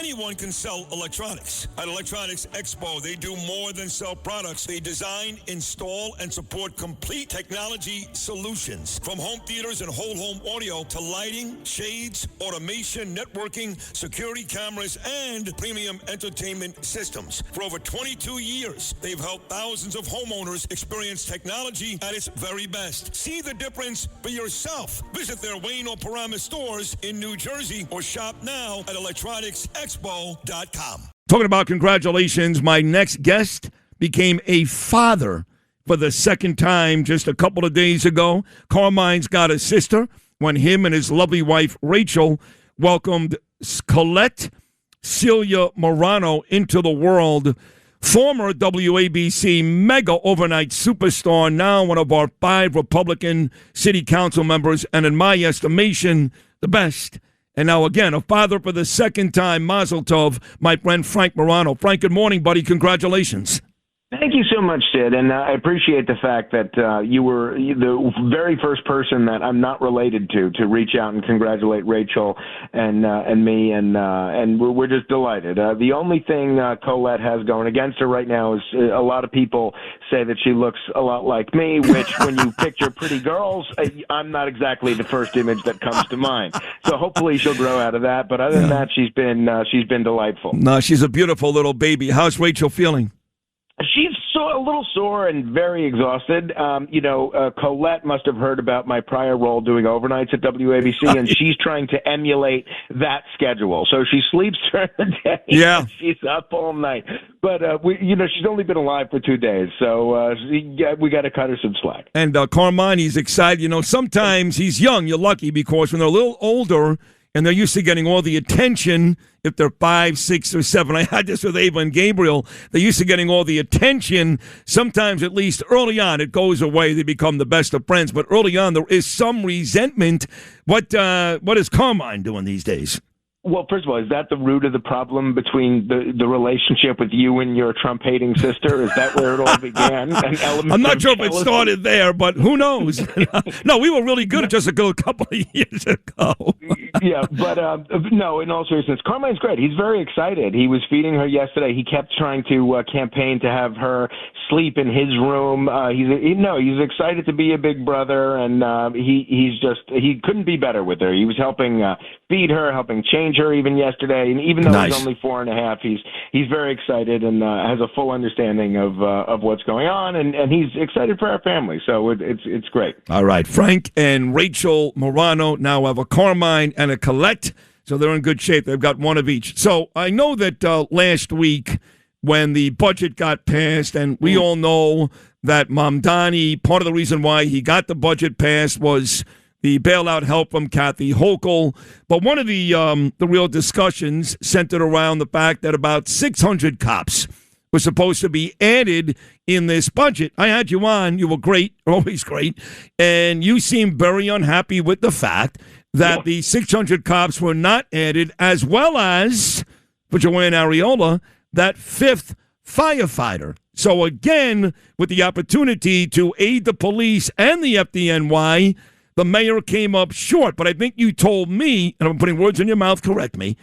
Anyone can sell electronics. At Electronics Expo, they do more than sell products. They design, install, and support complete technology solutions. From home theaters and whole home audio to lighting, shades, automation, networking, security cameras, and premium entertainment systems. For over 22 years, they've helped thousands of homeowners experience technology at its very best. See the difference for yourself. Visit their Wayne or Paramus stores in New Jersey or shop now at electronicsexpo.com. Talking about congratulations, my next guest became a father for the second time just a couple of days ago. Carmine's got a sister when him and his lovely wife, Rachel, welcomed Colette Celia Morano into the world. Former WABC mega overnight superstar, now one of our 5 Republican city council members, and in my estimation, the best. And now, again, a father for the second time, Mazel Tov, my friend Frank Morano. Frank, good morning, buddy. Congratulations. Thank you so much, Sid, and I appreciate the fact that you were the very first person that I'm not related to reach out and congratulate Rachel and me, and we're just delighted. The only thing Colette has going against her right now is a lot of people say that she looks a lot like me, which when you picture pretty girls, I'm not exactly the first image that comes to mind. So hopefully she'll grow out of that. But other than that, she's been delightful. No, she's a beautiful little baby. How's Rachel feeling? She's a little sore and very exhausted. Colette must have heard about my prior role doing overnights at WABC, and she's trying to emulate that schedule. So she sleeps during the day. Yeah. And she's up all night. But, she's only been alive for 2 days, so we got to cut her some slack. And Carmine, he's excited. Sometimes he's young. You're lucky because when they're a little older and they're used to getting all the attention, if they're 5, 6, or 7. I had this with Ava and Gabriel. They're used to getting all the attention. Sometimes, at least early on, it goes away. They become the best of friends. But early on, there is some resentment. What is Carmine doing these days? Well, first of all, is that the root of the problem between the relationship with you and your Trump-hating sister? Is that where it all began? I'm not sure if it started there, but who knows? No, we were really good just a couple of years ago. Yeah, but no, in all seriousness, Carmine's great. He's very excited. He was feeding her yesterday. He kept trying to campaign to have her sleep in his room. He's excited to be a big brother, and he couldn't be better with her. He was helping feed her, helping change her even yesterday, and even though he's only 4.5, he's very excited and has a full understanding of what's going on, and he's excited for our family. So it's great. All right, Frank and Rachel Morano now have a Carmine and a Colette, so they're in good shape. They've got one of each. So I know that last week when the budget got passed, and we all know that Mamdani, part of the reason why he got the budget passed was the bailout help from Kathy Hochul. But one of the real discussions centered around the fact that about 600 cops were supposed to be added in this budget. I had you on. You were great, always great. And you seemed very unhappy with the fact that the 600 cops were not added, as well as, for Joanne Areola, that 5th firefighter. So again, with the opportunity to aid the police and the FDNY, the mayor came up short. But I think you told me, and I'm putting words in your mouth, correct me,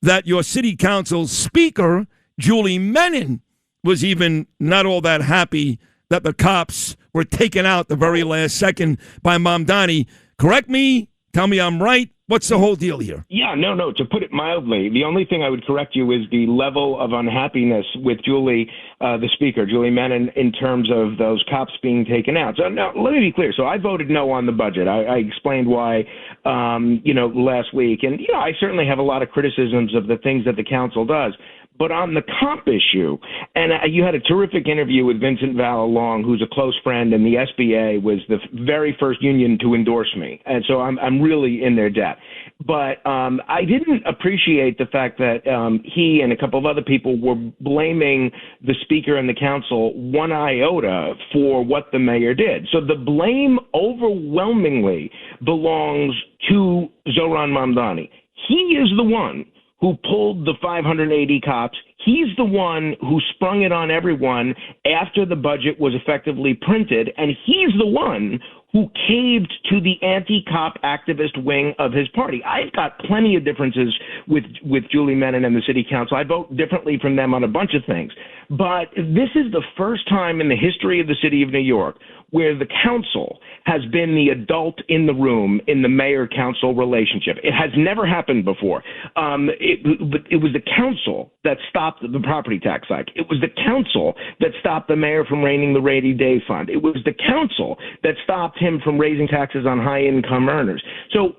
that your city council speaker, Julie Menon, was even not all that happy that the cops were taken out the very last second by Mamdani. Correct me. Tell me I'm right. What's the whole deal here? Yeah, no. To put it mildly, the only thing I would correct you is the level of unhappiness with Julie, the speaker, Julie Menon, in terms of those cops being taken out. So now, let me be clear. So I voted no on the budget. I explained why, last week. And, I certainly have a lot of criticisms of the things that the council does. But on the comp issue, and you had a terrific interview with Vincent Vallalong, who's a close friend, and the SBA was the very first union to endorse me. And so I'm really in their debt. But I didn't appreciate the fact that he and a couple of other people were blaming the speaker and the council one iota for what the mayor did. So the blame overwhelmingly belongs to Zoran Mamdani. He is the one who pulled the 580 cops. He's the one who sprung it on everyone after the budget was effectively printed, and he's the one who caved to the anti-cop activist wing of his party. I've got plenty of differences with Julie Menin and the city council. I vote differently from them on a bunch of things. But this is the first time in the history of the city of New York where the council has been the adult in the room in the mayor-council relationship. It has never happened before. It was the council that stopped the property tax hike. It was the council that stopped the mayor from reining the rainy day fund. It was the council that stopped him from raising taxes on high-income earners. So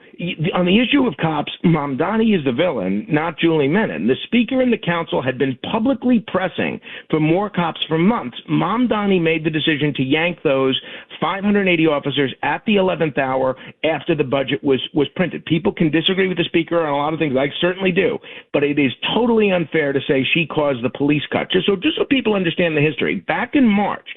on the issue of cops, Mamdani is the villain, not Julie Menin. The speaker and the council had been publicly pressing for more cops for months. Mamdani made the decision to yank those 580 officers at the 11th hour after the budget was printed. People can disagree with the speaker on a lot of things. I certainly do. But it is totally unfair to say she caused the police cut. Just so people understand the history, back in March,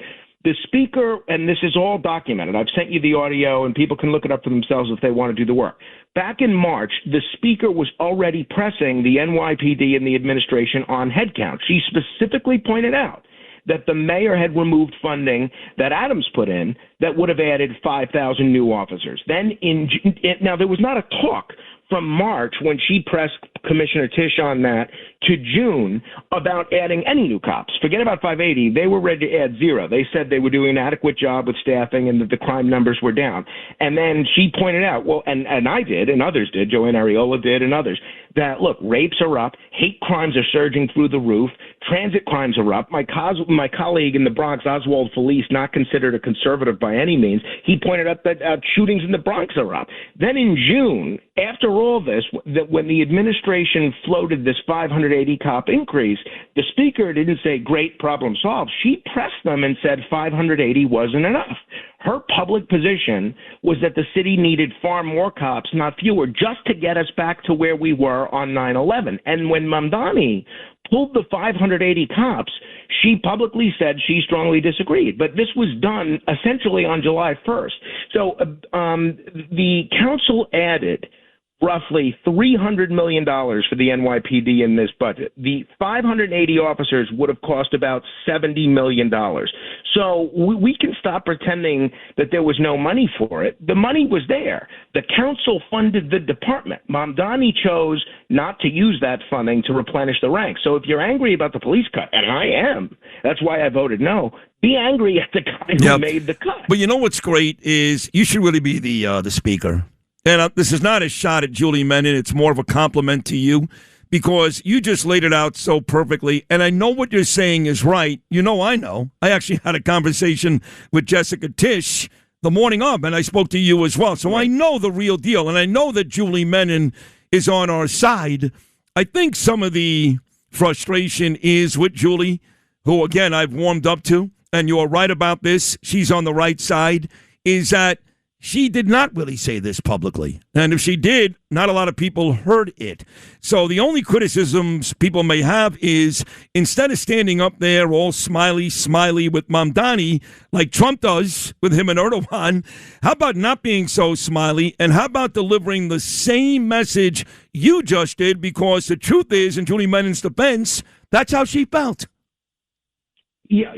the speaker, and this is all documented, I've sent you the audio, and people can look it up for themselves if they want to do the work. Back in March, the speaker was already pressing the NYPD and the administration on headcount. She specifically pointed out that the mayor had removed funding that Adams put in that would have added 5,000 new officers. Then now there was not a talk from March, when she pressed Commissioner Tisch on that, to June about adding any new cops. Forget about 580. They were ready to add 0. They said they were doing an adequate job with staffing and that the crime numbers were down. And then she pointed out, well, and I did, and others did, Joanne Ariola did, and others, that, look, rapes are up, hate crimes are surging through the roof, transit crimes are up. My colleague in the Bronx, Oswald Felice, not considered a conservative by any means, he pointed out that shootings in the Bronx are up. Then in June, after all this, that when the administration floated this 580 cop increase, the speaker didn't say, great, problem solved. She pressed them and said 580 wasn't enough. Her public position was that the city needed far more cops, not fewer, just to get us back to where we were on 9/11. And when Mamdani pulled the 580 cops, she publicly said she strongly disagreed. But this was done essentially on July 1st. So the council added roughly $300 million for the NYPD in this budget. The 580 officers would have cost about $70 million. So we can stop pretending that there was no money for it. The money was there. The council funded the department. Mamdani chose not to use that funding to replenish the ranks. So if you're angry about the police cut, and I am, that's why I voted no, be angry at the guy who made the cut. But you know what's great is you should really be the speaker. And this is not a shot at Julie Menin. It's more of a compliment to you because you just laid it out so perfectly. And I know what you're saying is right. You know I know. I actually had a conversation with Jessica Tisch the morning of, and I spoke to you as well. So I know the real deal, and I know that Julie Menin is on our side. I think some of the frustration is with Julie, who, again, I've warmed up to, and you're right about this. She's on the right side, is that she did not really say this publicly. And if she did, not a lot of people heard it. So the only criticisms people may have is instead of standing up there all smiley with Mamdani, like Trump does with him and Erdogan, how about not being so smiley? And how about delivering the same message you just did? Because the truth is, in Julie Menin's defense, that's how she felt. Yeah,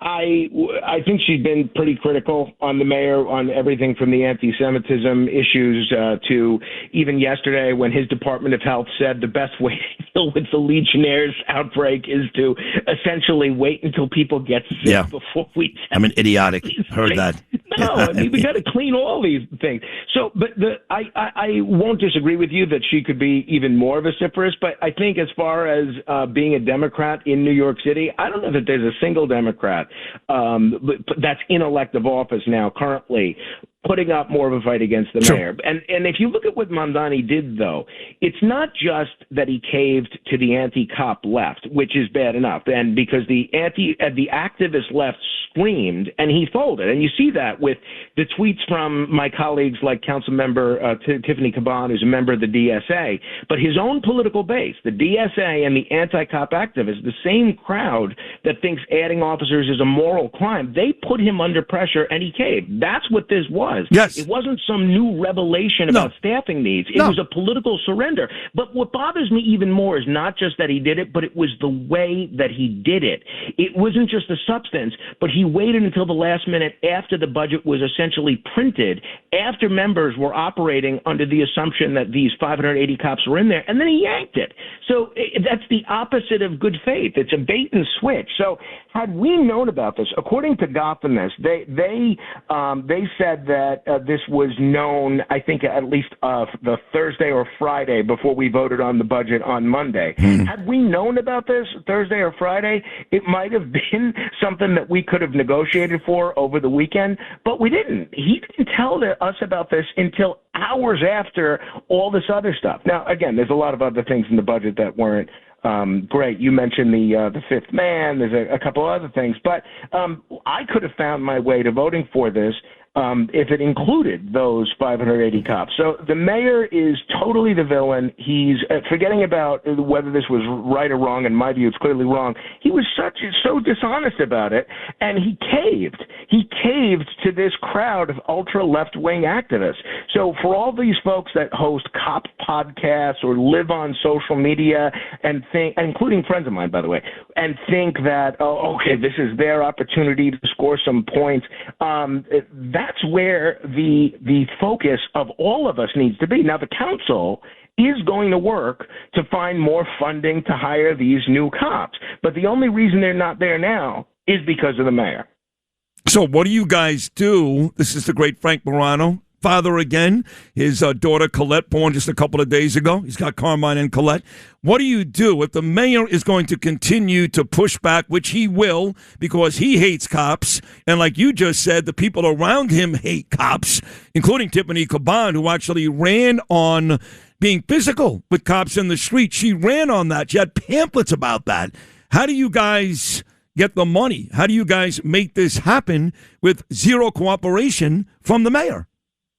I think she's been pretty critical on the mayor on everything from the anti-Semitism issues to even yesterday when his Department of Health said the best way to deal with the Legionnaires outbreak is to essentially wait until people get sick before we. I'm an idiotic. Heard that. No, I mean, we got to clean all these things. So, but I won't disagree with you that she could be even more vociferous, but I think as far as being a Democrat in New York City, I don't know that there's a single Democrat that's in elective office now currently putting up more of a fight against the mayor. And if you look at what Mamdani did, though, it's not just that he caved to the anti-cop left, which is bad enough, and because the activist left screamed and he folded. And you see that with the tweets from my colleagues like Councilmember Tiffany Caban, who's a member of the DSA, but his own political base, the DSA and the anti-cop activists, the same crowd that thinks adding officers is a moral crime, they put him under pressure and he caved. That's what this was. was. Yes. It wasn't some new revelation about staffing needs. It was a political surrender. But what bothers me even more is not just that he did it, but it was the way that he did it. It wasn't just the substance, but he waited until the last minute after the budget was essentially printed, after members were operating under the assumption that these 580 cops were in there, and then he yanked it. So that's the opposite of good faith. It's a bait and switch. So had we known about this, according to Gothamist, they said that this was known, I think, at least the Thursday or Friday before we voted on the budget on Monday. Had we known about this Thursday or Friday, it might have been something that we could have negotiated for over the weekend, but we didn't. He didn't tell us about this until hours after all this other stuff. Now, again, there's a lot of other things in the budget that weren't great. You mentioned the fifth man. There's a couple other things, but I could have found my way to voting for this if it included those 580 cops. So the mayor is totally the villain. He's forgetting about whether this was right or wrong. In my view, it's clearly wrong. He was so dishonest about it, and he caved. He caved to this crowd of ultra left-wing activists. So for all these folks that host cop podcasts or live on social media and think, including friends of mine, by the way, and think that, oh, okay, this is their opportunity to score some points, that's where the focus of all of us needs to be. Now, the council is going to work to find more funding to hire these new cops. But the only reason they're not there now is because of the mayor. So what do you guys do? This is the great Frank Morano, father again. His daughter Colette, born just a couple of days ago. He's got Carmine and Colette. What do you do if the mayor is going to continue to push back, which he will, because he hates cops, and like you just said, the people around him hate cops, including Tiffany Caban, who actually ran on being physical with cops in the street. She ran on that. She had pamphlets about that. How do you guys get the money? How do you guys make this happen with zero cooperation from the mayor?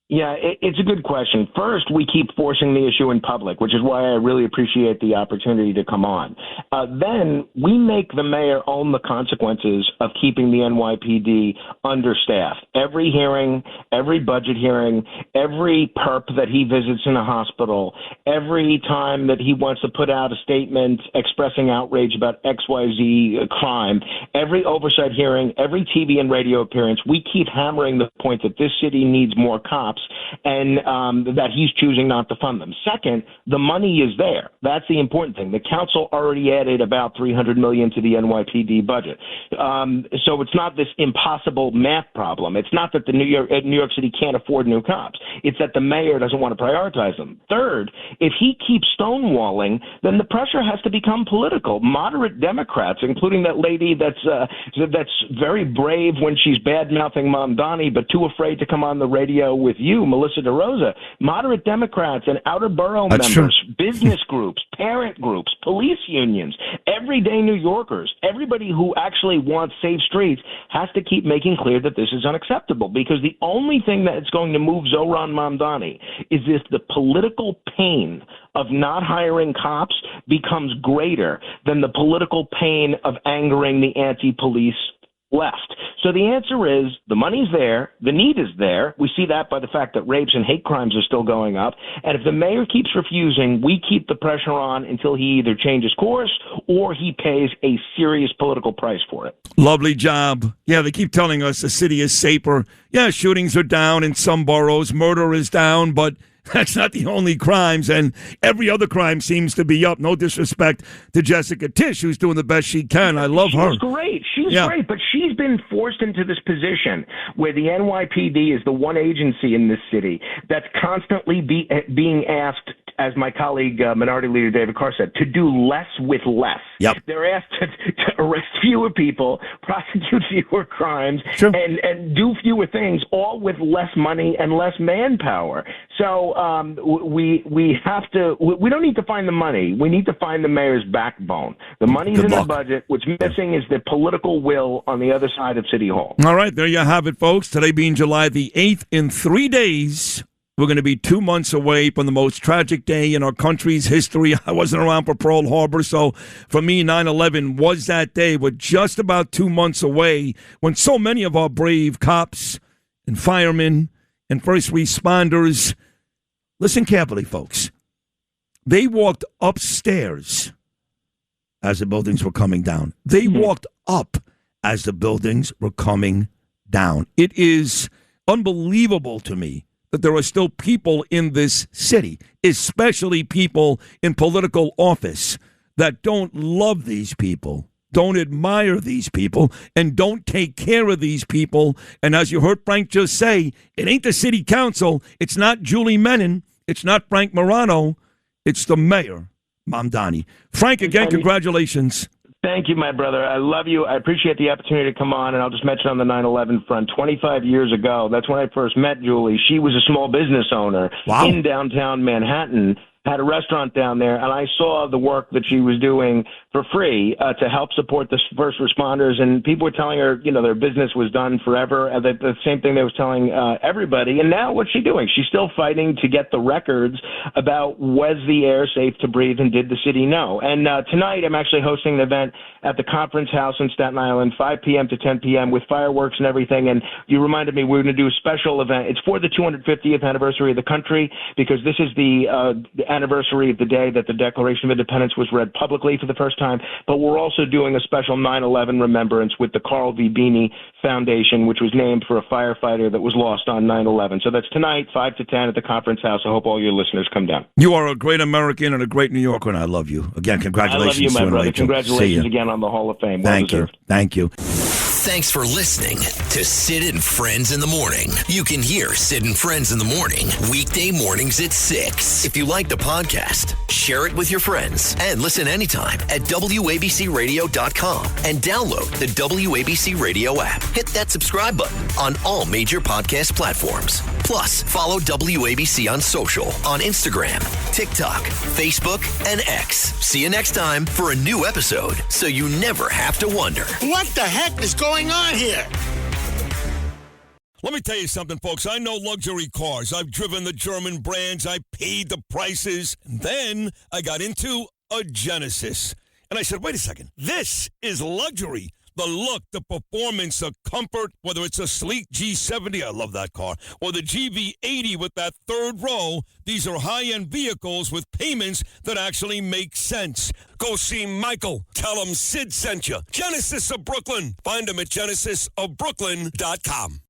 Yeah, it's a good question. First, we keep forcing the issue in public, which is why I really appreciate the opportunity to come on. Then we make the mayor own the consequences of keeping the NYPD understaffed. Every hearing, every budget hearing, every perp that he visits in a hospital, every time that he wants to put out a statement expressing outrage about XYZ crime, every oversight hearing, every TV and radio appearance, we keep hammering the point that this city needs more cops, and that he's choosing not to fund them. Second, the money is there. That's the important thing. The council already added about $300 million to the NYPD budget. So it's not this impossible math problem. It's not that New York City can't afford new cops. It's that the mayor doesn't want to prioritize them. Third, if he keeps stonewalling, then the pressure has to become political. Moderate Democrats, including that lady that's very brave when she's bad-mouthing Mamdani, but too afraid to come on the radio with you, Melissa DeRosa, moderate Democrats and outer borough members, business groups, parent groups, police unions, everyday New Yorkers, everybody who actually wants safe streets has to keep making clear that this is unacceptable, because the only thing that's going to move Zohran Mamdani is if the political pain of not hiring cops becomes greater than the political pain of angering the anti-police left. So the answer is the money's there, the need is there. We see that by the fact that rapes and hate crimes are still going up. And if the mayor keeps refusing, we keep the pressure on until he either changes course or he pays a serious political price for it. Lovely job. Yeah, they keep telling us the city is safer. Yeah, shootings are down in some boroughs, murder is down, but that's not the only crimes, and every other crime seems to be up. No disrespect to Jessica Tisch, who's doing the best she can. I love her. She's great. She's great, but she's been forced into this position where the NYPD is the one agency in this city that's constantly being asked, as my colleague, Minority Leader David Carr said, to do less with less. Yep. They're asked to arrest fewer people, prosecute fewer crimes, and do fewer things, all with less money and less manpower. So we don't need to find the money. We need to find the mayor's backbone. The money's in the budget. What's missing is the political will on the other side of City Hall. All right, there you have it, folks. Today being July the 8th, in 3 days, we're going to be 2 months away from the most tragic day in our country's history. I wasn't around for Pearl Harbor, so for me, 9/11 was that day. We're just about 2 months away when so many of our brave cops and firemen and first responders, listen carefully, folks. They walked upstairs as the buildings were coming down. They walked up as the buildings were coming down. It is unbelievable to me that there are still people in this city, especially people in political office, that don't love these people, don't admire these people, and don't take care of these people. And as you heard Frank just say, it ain't the city council. It's not Julie Menin. It's not Frank Morano. It's the mayor, Mamdani. Frank, again, congratulations. Thank you, my brother. I love you. I appreciate the opportunity to come on, and I'll just mention on the 9/11 front, 25 years ago, that's when I first met Julie. She was a small business owner in downtown Manhattan, had a restaurant down there, and I saw the work that she was doing for free to help support the first responders. And people were telling her, their business was done forever. And the same thing they was telling everybody. And now what's she doing? She's still fighting to get the records about was the air safe to breathe and did the city know? And tonight I'm actually hosting an event at the Conference House in Staten Island, 5 p.m. to 10 p.m. with fireworks and everything. And you reminded me we're going to do a special event. It's for the 250th anniversary of the country, because this is the anniversary of the day that the Declaration of Independence was read publicly for the first time. But we're also doing a special 9/11 remembrance with the Carl V. Beeney Foundation, which was named for a firefighter that was lost on 9/11. So that's tonight, 5 to 10 at the Conference House. I hope all your listeners come down. You are a great American and a great New Yorker, and I love you. Again, congratulations. I love you, my brother. Rachel. Congratulations again on the Hall of Fame. Well deserved. Thank you. Thanks for listening to Sid and Friends in the Morning. You can hear Sid and Friends in the Morning weekday mornings at 6. If you like the podcast, share it with your friends and listen anytime at WABCRadio.com and download the WABC Radio app. Hit that subscribe button on all major podcast platforms. Plus, follow WABC on social on Instagram, TikTok, Facebook, and X. See you next time for a new episode, so you never have to wonder. What the heck is going on here? Let me tell you something, folks. I know luxury cars. I've driven the German brands. I paid the prices. And then I got into a Genesis. And I said, wait a second. This is luxury. The look, the performance, the comfort, whether it's a sleek G70, I love that car, or the GV80 with that third row, these are high-end vehicles with payments that actually make sense. Go see Michael. Tell him Sid sent you. Genesis of Brooklyn. Find him at genesisofbrooklyn.com.